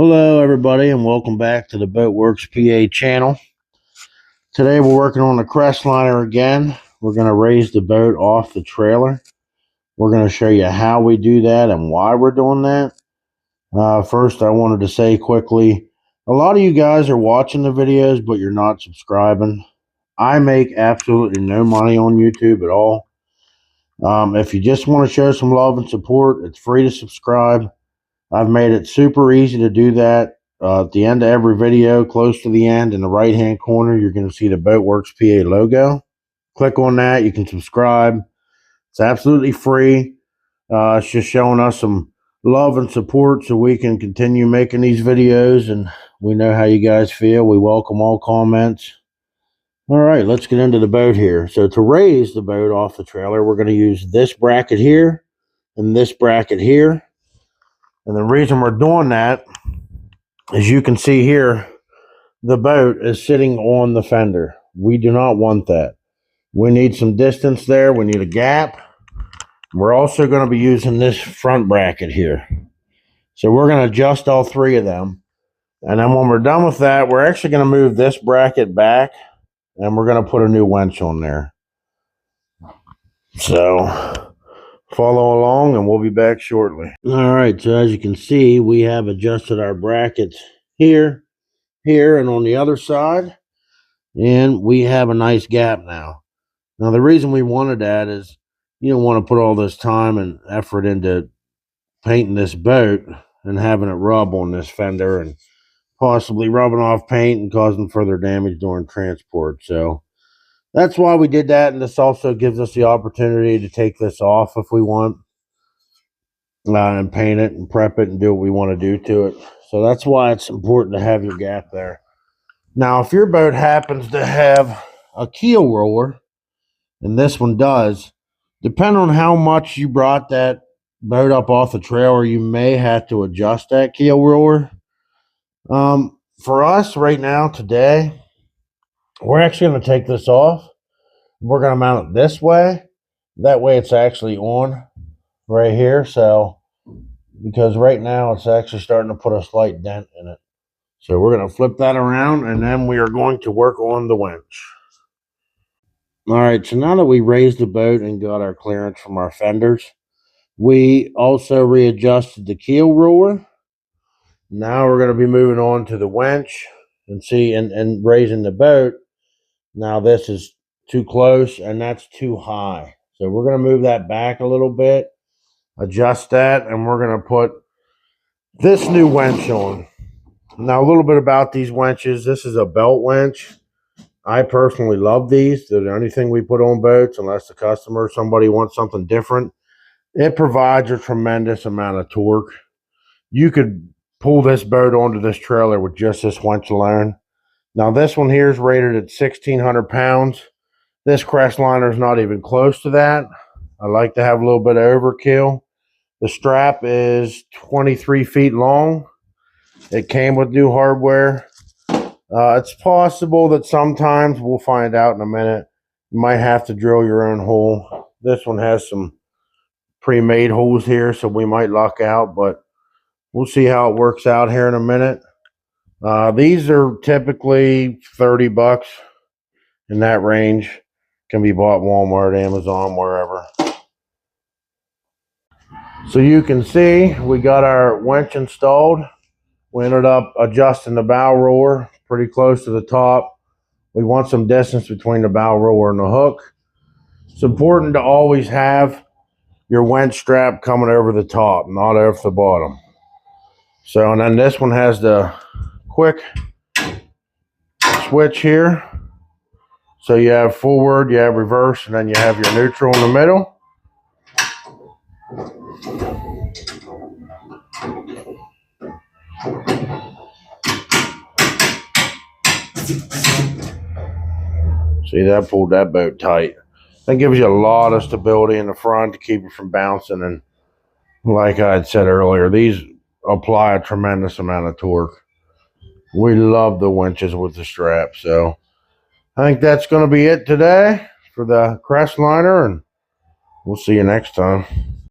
Hello everybody and welcome back to the BOATWORXPA channel. Today we're working on the Crestliner again. We're going to raise the boat off the trailer. We're going to show you how we do that and why we're doing that. First I wanted to say quickly, a lot of you guys are watching the videos but you're not subscribing. I make absolutely no money on YouTube at all. If you just want to show some love and support, it's free to subscribe. I've made it super easy to do that. At the end of every video, close to the end, in the right-hand corner, you're going to see the BOATWORXPA logo. Click on that. You can subscribe. It's absolutely free. It's just showing us some love and support so we can continue making these videos, and we know how you guys feel. We welcome all comments. All right, let's get into the boat here. So to raise the boat off the trailer, we're going to use this bracket here and this bracket here. And the reason we're doing that, as you can see here, the boat is sitting on the fender. We do not want that. We need some distance there. We need a gap. We're also going to be using this front bracket here. So we're going to adjust all three of them. And then when we're done with that, we're actually going to move this bracket back and we're going to put a new winch on there. So follow along and we'll be back shortly. All right, so as you can see, we have adjusted our brackets here, and on the other side, and we have a nice gap now. Now the reason we wanted that is you don't want to put all this time and effort into painting this boat and having it rub on this fender and possibly rubbing off paint and causing further damage during transport. So that's why we did that, and this also gives us the opportunity to take this off if we want, and paint it and prep it and do what we want to do to it. So that's why it's important to have your gap there. Now, if your boat happens to have a keel roller, and this one does, depending on how much you brought that boat up off the trailer, you may have to adjust that keel roller. For us right now, today, we're actually going to take this off. We're going to mount it this way. That way it's actually on right here. So, because right now it's actually starting to put a slight dent in it. So we're going to flip that around and then we are going to work on the winch. All right, so now that we raised the boat and got our clearance from our fenders, we also readjusted the keel roller. Now we're going to be moving on to the winch and see and raising the boat. Now this is too close and that's too high. So we're going to move that back a little bit, adjust that, and we're going to put this new winch on. Now a little bit about these winches. This is a belt winch. I personally love these. They're the only thing we put on boats unless the customer or somebody wants something different. It provides a tremendous amount of torque. You could pull this boat onto this trailer with just this winch alone. Now this one here is rated at 1,600 pounds. This Crestliner is not even close to that. I like to have a little bit of overkill. The strap is 23 feet long. It came with new hardware. It's possible that sometimes, we'll find out in a minute, you might have to drill your own hole. This one has some pre-made holes here, so we might luck out, but we'll see how it works out here in a minute. These are typically 30 bucks in that range. Can be bought Walmart, Amazon, wherever. So you can see we got our winch installed. We ended up adjusting the bow roller pretty close to the top. We want some distance between the bow roller and the hook. It's important to always have your winch strap coming over the top, not over the bottom. So, and then this one has the quick switch here. So you have forward, you have reverse, and then you have your neutral in the middle. See, that pulled that boat tight. That gives you a lot of stability in the front to keep it from bouncing. And like I had said earlier, these apply a tremendous amount of torque. We love the winches with the strap. So I think that's going to be it today for the Crestliner, and we'll see you next time.